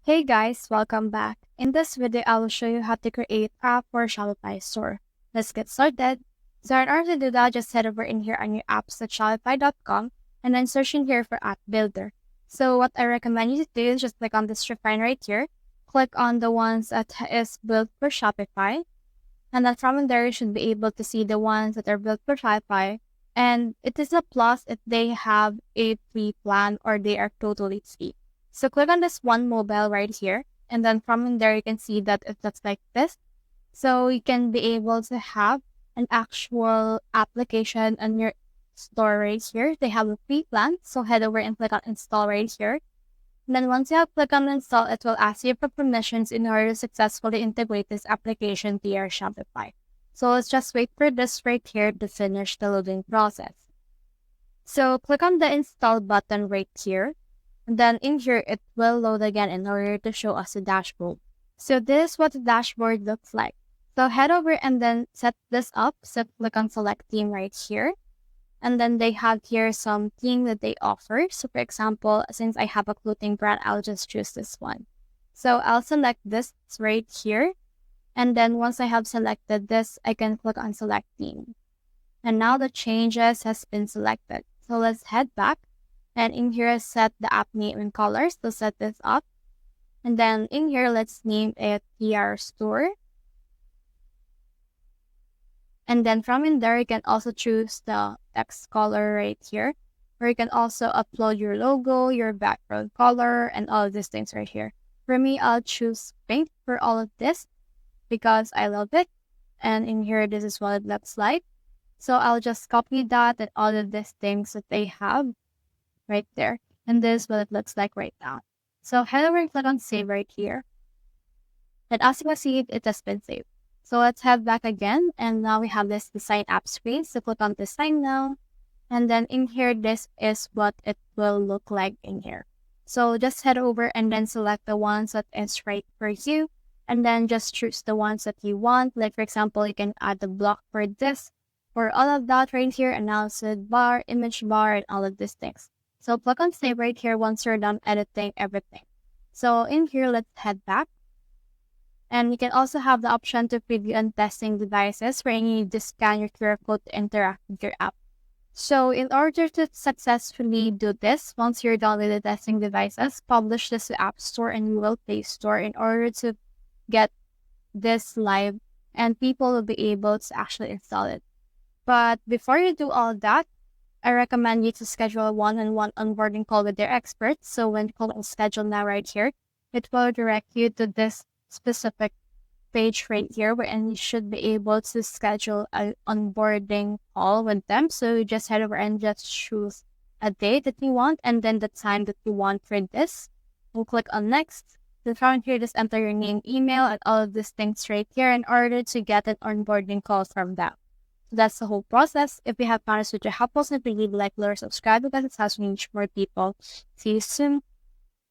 Hey guys, welcome back. In this video, I will show you how to create app for Shopify store. Let's get started. So in order to do that, just head over in here on your apps at shopify.com and then search in here for app builder. So what I recommend you to do is just click on this refine right here. Click on the ones that is built for Shopify. And then from there, you should be able to see the ones that are built for Shopify. And it is a plus if they have a free plan or they are totally free. So click on this one mobile right here. And then from in there, you can see that it looks like this. So you can be able to have an actual application on your store right here. They have a free plan. So head over and click on install right here. And then once you have clicked on install, it will ask you for permissions in order to successfully integrate this application to your Shopify. So let's just wait for this right here to finish the loading process. So click on the install button right here. And then in here, it will load again in order to show us the dashboard. So this is what the dashboard looks like. So head over and then set this up. So click on select theme right here. And then they have here some theme that they offer. So for example, since I have a clothing brand, I'll just choose this one. So I'll select this right here. And then once I have selected this, I can click on select theme. And now the changes has been selected. So let's head back. And in here, set the app name and colors to set this up. And then in here, let's name it PR Store. And then from in there, you can also choose the text color right here, where you can also upload your logo, your background color, and all of these things right here. For me, I'll choose pink for all of this because I love it. And in here, this is what it looks like. So I'll just copy that and all of these things that they have right there. And this is what it looks like right now. So head over and click on save right here. And as you can see, it has been saved. So let's head back again. And now we have this design app screen. So click on design now. And then in here, this is what it will look like in here. So just head over and then select the ones that is right for you. And then just choose the ones that you want. Like for example, you can add the block for this, for all of that right here, analysis bar, image bar, and all of these things. So click on save right here once you're done editing everything. So in here, let's head back. And you can also have the option to preview and testing devices where you need to scan your QR code to interact with your app. So in order to successfully do this, once you're done with the testing devices, publish this to App Store and Google Play Store in order to get this live and people will be able to actually install it. But before you do all that, I recommend you to schedule a one-on-one onboarding call with their experts. So when you call on schedule now right here, it will direct you to this specific page right here wherein you should be able to schedule an onboarding call with them. So you just head over and just choose a date that you want and then the time that you want for this. We'll click on next. Then from here, just enter your name, email, and all of these things right here in order to get an onboarding call from them. So that's the whole process. If you have found this video helpful, simply leave a like, or subscribe because it helps me reach more people. See you soon.